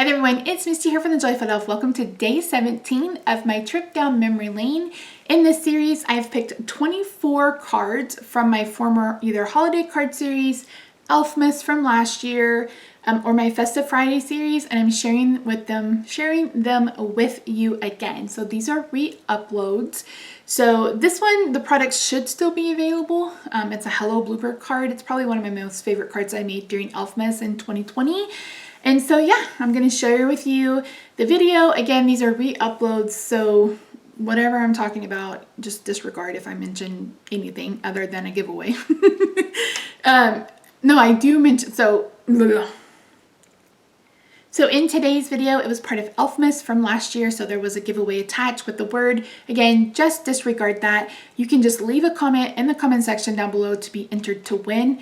Hi there everyone, it's Misty here from TheJollyFatElf. Welcome to day 17 of my trip down memory lane. In this series, I've picked 24 cards from my former either holiday card series, Elfmas from last year, or my Festive Friday series, and I'm sharing them with you again. So these are re-uploads. So this one, the products should still be available. It's a Hello Blooper card. It's probably one of my most favorite cards I made during Elfmas in 2020. And so yeah, I'm going to share with you the video. Again, these are re-uploads, so whatever I'm talking about, just disregard if I mention anything other than a giveaway. No, I do mention, so in today's video, it was part of Elfmas from last year, so there was a giveaway attached with the word. Again, just disregard that. You can just leave a comment in the comment section down below to be entered to win.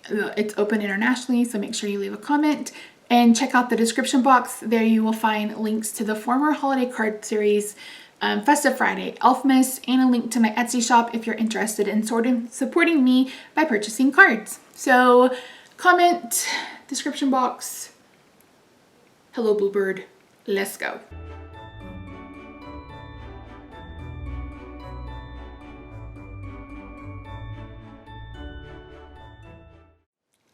It's open internationally, so make sure you leave a comment and check out the description box. There you will find links to the former holiday card series, Festive Friday, Elfmas, and a link to my Etsy shop if you're interested in supporting me by purchasing cards. So comment, description box, Hello Bluebird, let's go.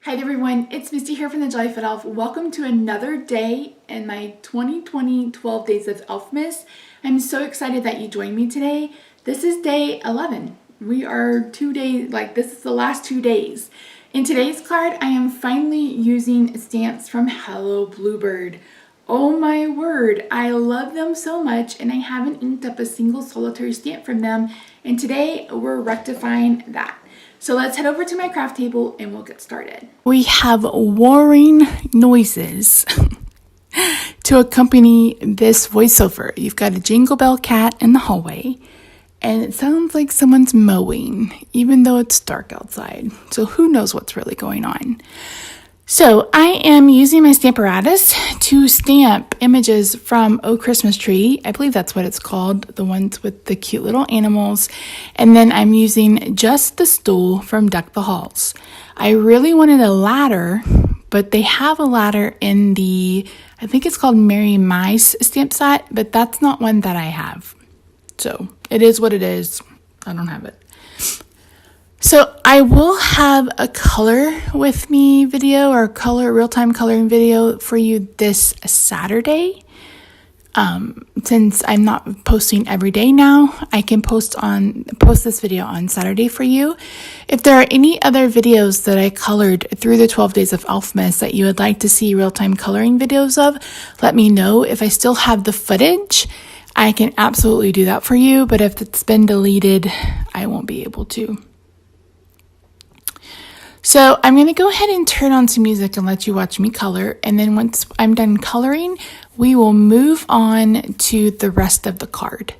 Hi everyone, it's Misty here from TheJollyFatElf. Welcome to another day in my 2020 12 Days of Elfmas. I'm so excited that you joined me today. This is day 11. We are 2 days, this is the last 2 days. In today's card, I am finally using stamps from Hello Bluebird. Oh my word, I love them so much, and I haven't inked up a single solitary stamp from them, and today we're rectifying that. So let's head over to my craft table and we'll get started. We have warring noises to accompany this voiceover. You've got a Jingle Bell cat in the hallway, and it sounds like someone's mowing, even though it's dark outside. So who knows what's really going on. So I am using my Stamparatus to stamp images from Oh Christmas Tree. I believe that's what it's called, the ones with the cute little animals. And then I'm using just the stool from Deck the Halls. I really wanted a ladder, but they have a ladder in the, I think it's called Merry Mice stamp set, but that's not one that I have. So it is what it is. I don't have it. So I will have a color with me video or real-time coloring video for you this Saturday. Since I'm not posting every day now, I can post this video on Saturday for you. If there are any other videos that I colored through the 12 Days of Elfmas that you would like to see real-time coloring videos of, let me know. If I still have the footage, I can absolutely do that for you. But if it's been deleted, I won't be able to. So I'm going to go ahead and turn on some music and let you watch me color. And then once I'm done coloring, we will move on to the rest of the card.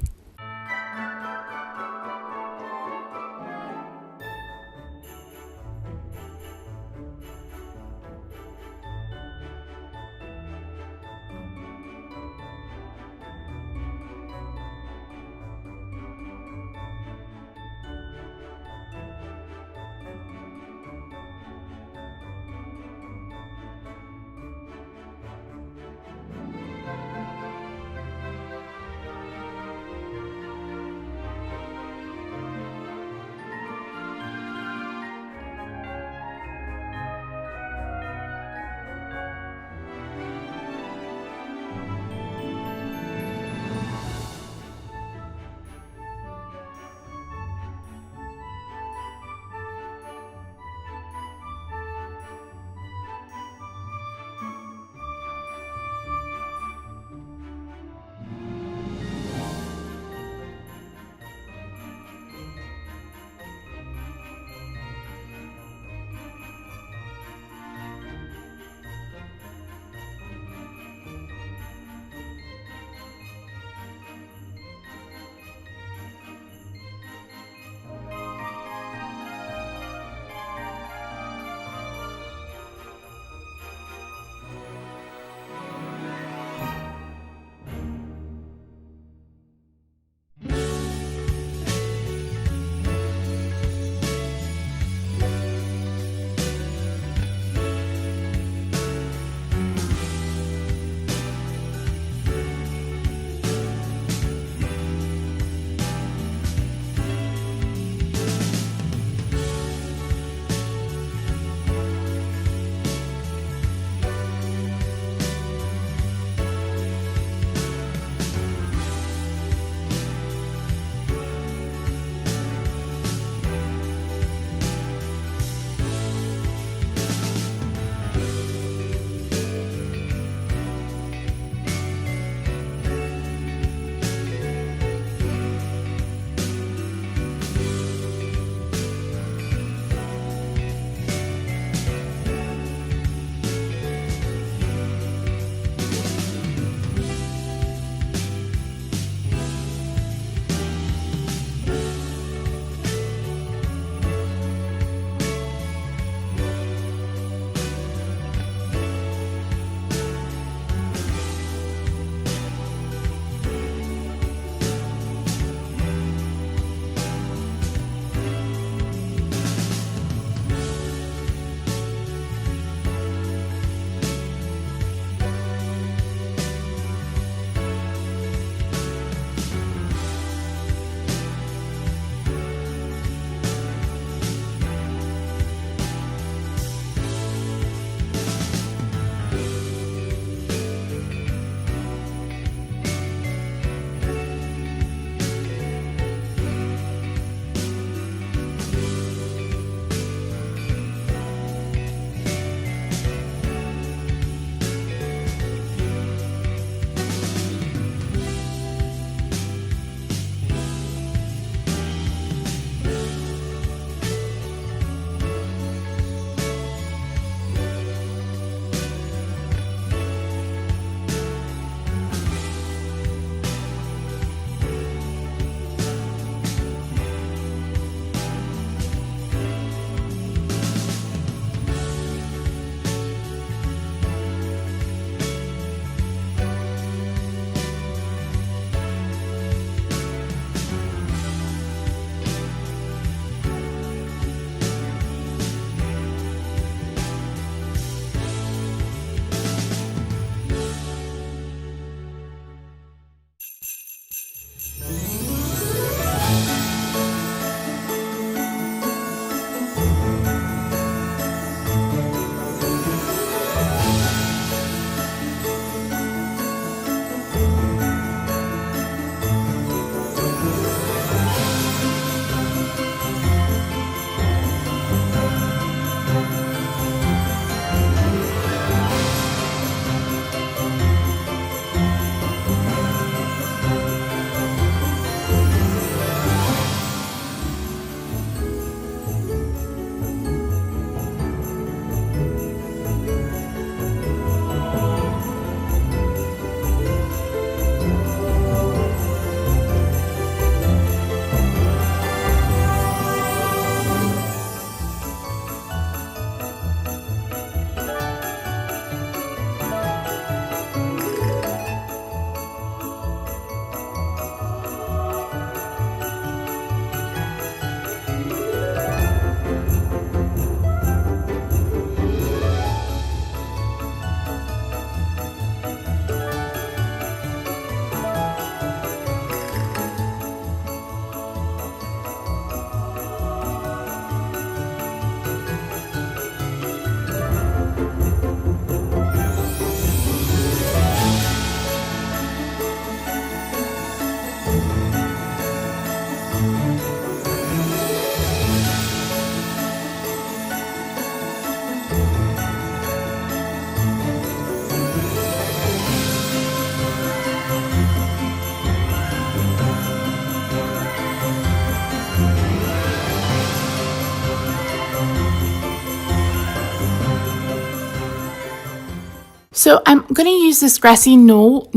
So I'm going to use this grassy knoll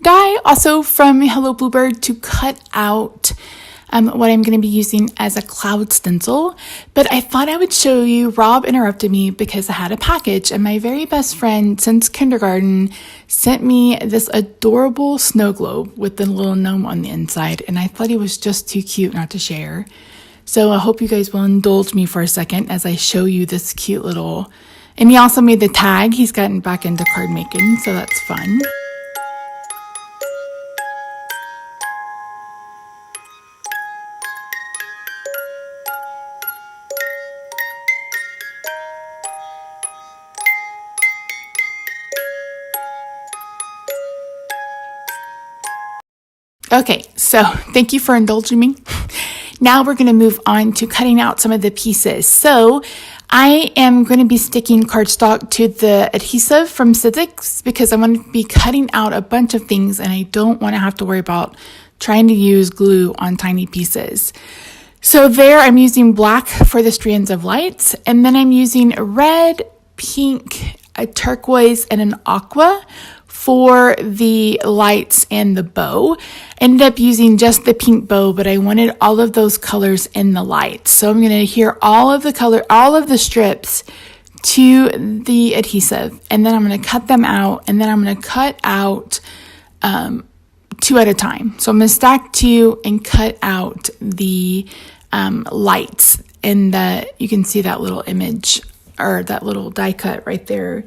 die, also from Hello Bluebird, to cut out what I'm going to be using as a cloud stencil. But I thought I would show you. Rob interrupted me because I had a package, and my very best friend since kindergarten sent me this adorable snow globe with the little gnome on the inside, and I thought it was just too cute not to share. So I hope you guys will indulge me for a second as I show you this cute little. And he also made the tag. He's gotten back into card making, so that's fun. Okay, so thank you for indulging me. Now we're going to move on to cutting out some of the pieces. So I am going to be sticking cardstock to the adhesive from Sizzix because I want to be cutting out a bunch of things and I don't want to have to worry about trying to use glue on tiny pieces. So there I'm using black for the strands of lights, and then I'm using red, pink, a turquoise, and an aqua for the lights and the bow. Ended up using just the pink bow, but I wanted all of those colors in the lights. So I'm going to adhere all of the strips to the adhesive, and then I'm going to cut them out, and then I'm going to cut out two at a time. So I'm going to stack two and cut out the lights, and you can see that little image or that little die cut right there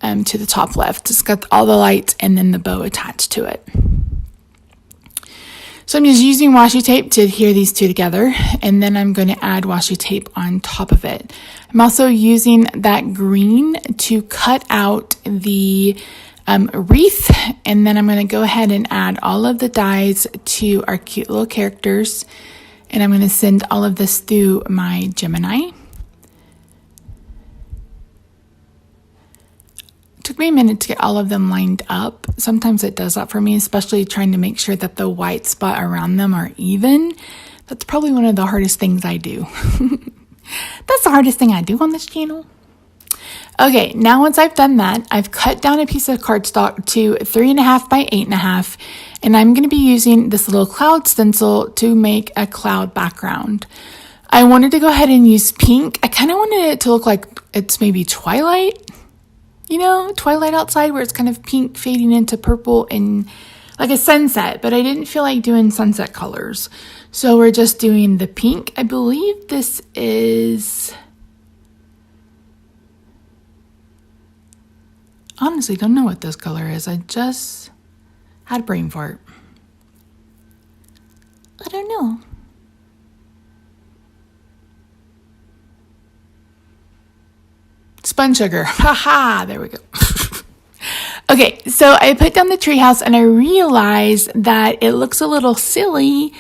to the top left. It's got all the lights and then the bow attached to it. So I'm just using washi tape to adhere these two together, and then I'm going to add washi tape on top of it. I'm also using that green to cut out the wreath, and then I'm going to go ahead and add all of the dies to our cute little characters, and I'm going to send all of this through my Gemini. Took me a minute to get all of them lined up. Sometimes it does that for me, especially trying to make sure that the white spot around them are even. That's probably one of the hardest things I do. That's the hardest thing I do on this channel. Okay, now once I've done that, I've cut down a piece of cardstock to 3.5 by 8.5, and I'm going to be using this little cloud stencil to make a cloud background. I wanted to go ahead and use pink. I kind of wanted it to look like it's maybe twilight. You know, twilight outside where it's kind of pink fading into purple and like a sunset, but I didn't feel like doing sunset colors. So we're just doing the pink. I believe this is, honestly, don't know what this color is. I just had a brain fart. I don't know. Spun sugar. Haha, there we go. Okay, so I put down the treehouse and I realized that it looks a little silly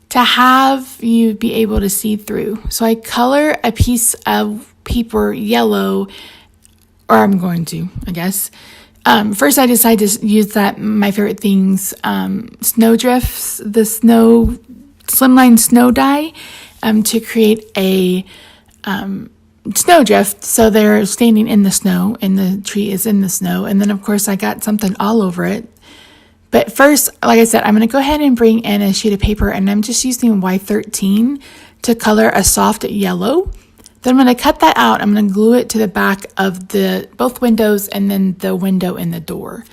to have you be able to see through. So I color a piece of paper yellow, or I'm going to, I guess. First I decided to use my favorite things, snow drifts, the slimline snow die, to create a snowdrift, so they're standing in the snow and the tree is in the snow. And then of course I got something all over it. But first, like I said, I'm going to go ahead and bring in a sheet of paper, and I'm just using Y13 to color a soft yellow. Then I'm going to cut that out. I'm going to glue it to the back of both windows and then the window and the door.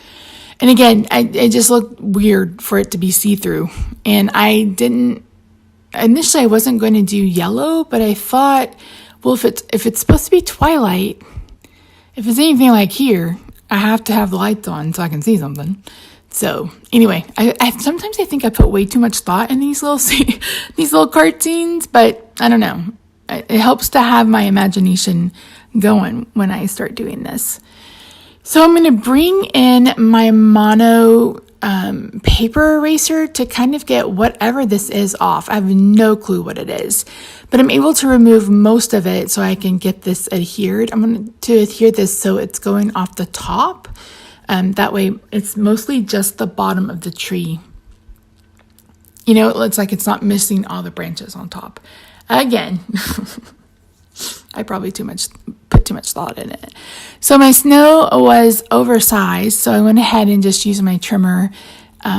And again, it just looked weird for it to be see-through. And initially I wasn't going to do yellow, but I thought, well, if it's supposed to be twilight, if it's anything like here, I have to have the lights on so I can see something. So anyway, I sometimes I think I put way too much thought in these little cartoons, but I don't know. It helps to have my imagination going when I start doing this. So I'm going to bring in my mono paper eraser to kind of get whatever this is off. I have no clue what it is, but I'm able to remove most of it so I can get this adhered. I'm going to adhere this so it's going off the top. That way it's mostly just the bottom of the tree. You know, it looks like it's not missing all the branches on top. Again, I probably put too much thought in it. So my snow was oversized, so I went ahead and just used my trimmer.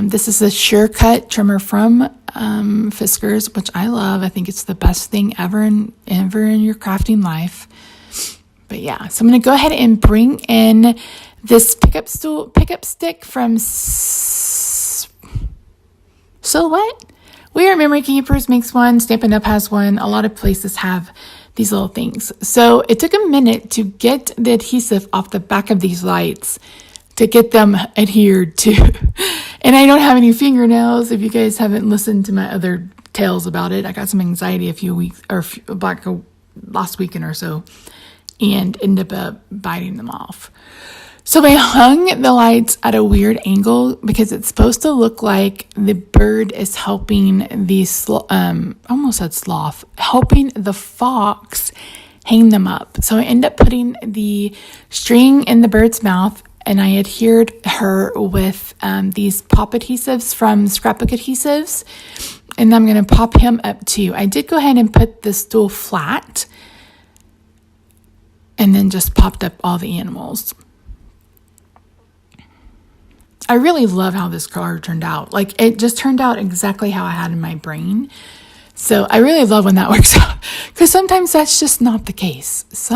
This is a Sure Cut trimmer from Fiskars, which I love. I think it's the best thing ever in your crafting life. But yeah, so I'm going to go ahead and bring in this pickup stick from Silhouette. We Are Memory Keepers makes one. Stampin' Up has one. A lot of places have these little things. So it took a minute to get the adhesive off the back of these lights to get them adhered to. And I don't have any fingernails. If you guys haven't listened to my other tales about it, I got some anxiety last weekend or so, and ended up biting them off. So I hung the lights at a weird angle because it's supposed to look like the bird is helping helping the fox hang them up. So I end up putting the string in the bird's mouth, and I adhered her with these pop adhesives from Scrapbook Adhesives, and I'm going to pop him up too. I did go ahead and put the stool flat, and then just popped up all the animals. I really love how this card turned out. Like, it just turned out exactly how I had in my brain. So I really love when that works out, because sometimes that's just not the case. So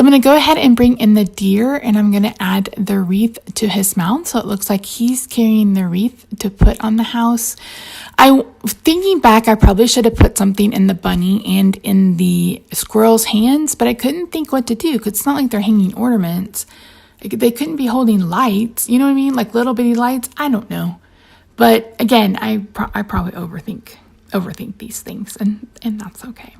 I'm going to go ahead and bring in the deer, and I'm going to add the wreath to his mouth. So it looks like he's carrying the wreath to put on the house. Thinking back, I probably should have put something in the bunny and in the squirrel's hands, but I couldn't think what to do because it's not like they're hanging ornaments. They couldn't be holding lights. You know what I mean? Like little bitty lights. I don't know. But again, I probably overthink these things, and that's okay.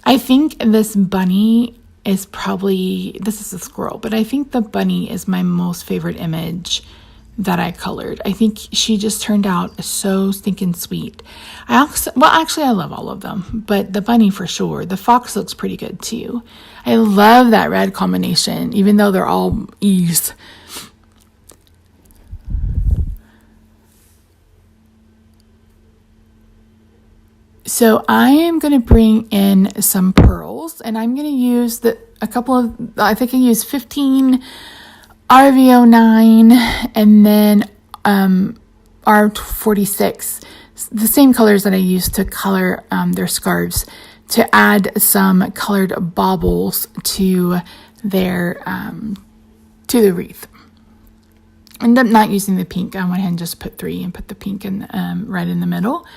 I think this bunny is this is a squirrel, but I think the bunny is my most favorite image that I colored. I think she just turned out so stinking sweet. I love all of them, but the bunny for sure. The fox looks pretty good too. I love that red combination, even though they're all E's. So I am going to bring in some pearls, and I'm going to use I think I used 15 RV09 and then R46, the same colors that I used to color their scarves, to add some colored baubles to their to the wreath. I ended up not using the pink. I went ahead and just put 3 and put the pink in right in the middle.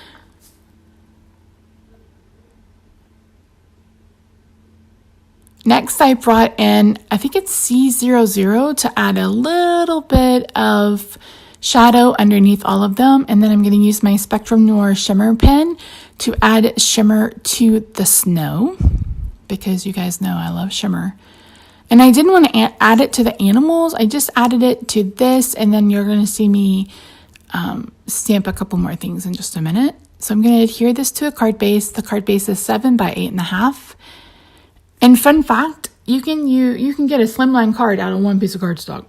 Next, I brought in, I think it's C00, to add a little bit of shadow underneath all of them. And then I'm going to use my Spectrum Noir shimmer pen to add shimmer to the snow, because you guys know I love shimmer. And I didn't want to add it to the animals. I just added it to this, and then you're going to see me stamp a couple more things in just a minute. So I'm going to adhere this to a card base. The card base is 7 by 8.5. And fun fact, you can get a slimline card out of one piece of cardstock.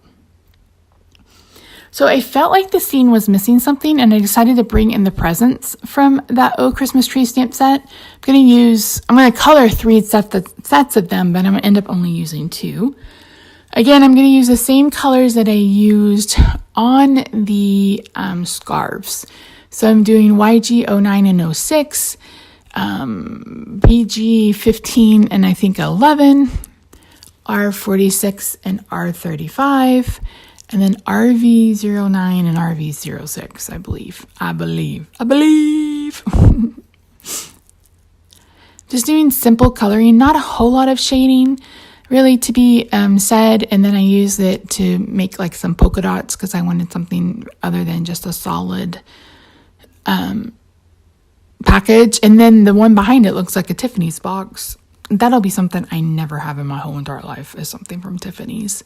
So I felt like the scene was missing something, and I decided to bring in the presents from that Oh Christmas Tree stamp set. I'm going to color 3 sets of them, but I'm going to end up only using 2. Again, I'm going to use the same colors that I used on the scarves. So I'm doing YG09 and 06. PG 15 and I think 11, R46 and R35, and then RV09 and RV06, I believe. Just doing simple coloring, not a whole lot of shading really to be said, and then I used it to make like some polka dots because I wanted something other than just a solid package. And then the one behind it looks like a Tiffany's box. That'll be something I never have in my whole entire life, is something from Tiffany's.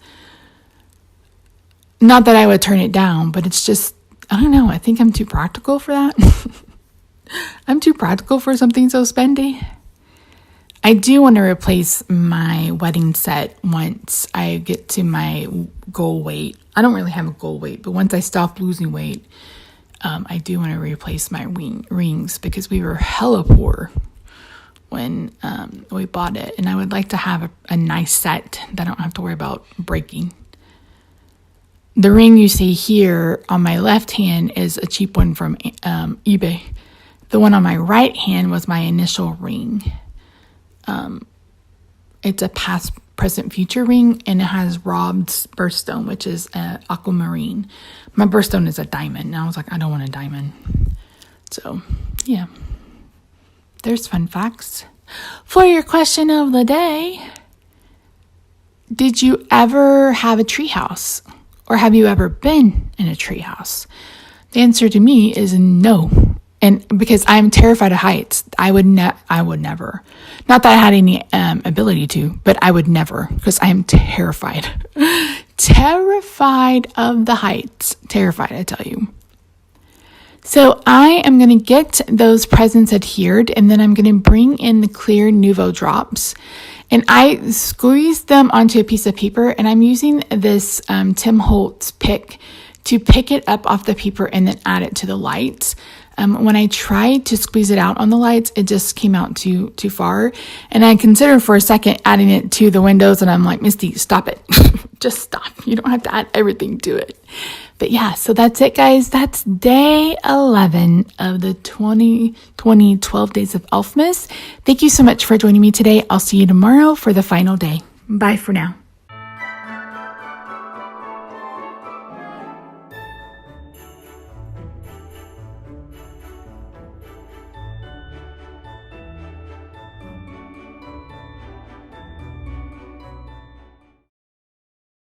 Not that I would turn it down, but it's just, I don't know, I think I'm too practical for that. I'm too practical for something so spendy. I do want to replace my wedding set once I get to my goal weight. I don't really have a goal weight, but once I stop losing weight, I do want to replace my rings because we were hella poor when we bought it. And I would like to have a nice set that I don't have to worry about breaking. The ring you see here on my left hand is a cheap one from eBay. The one on my right hand was my initial ring. It's a past, present, future ring, and it has Rob's birthstone, which is aquamarine. My birthstone is a diamond, and I was like, I don't want a diamond. So, yeah. There's fun facts. For your question of the day, did you ever have a treehouse? Or have you ever been in a treehouse? The answer to me is no. And because I'm terrified of heights, I would never. Not that I had any ability to, but I would never, because I am terrified. Terrified of the heights. Terrified, I tell you. So I am going to get those presents adhered, and then I'm going to bring in the clear Nuvo drops. And I squeeze them onto a piece of paper, and I'm using this Tim Holtz pick to pick it up off the paper and then add it to the lights. When I tried to squeeze it out on the lights, it just came out too far. And I considered for a second adding it to the windows, and I'm like, Misty, stop it. Just stop. You don't have to add everything to it. But yeah, so that's it, guys. That's day 11 of the 2020 12 Days of Elfmas. Thank you so much for joining me today. I'll see you tomorrow for the final day. Bye for now.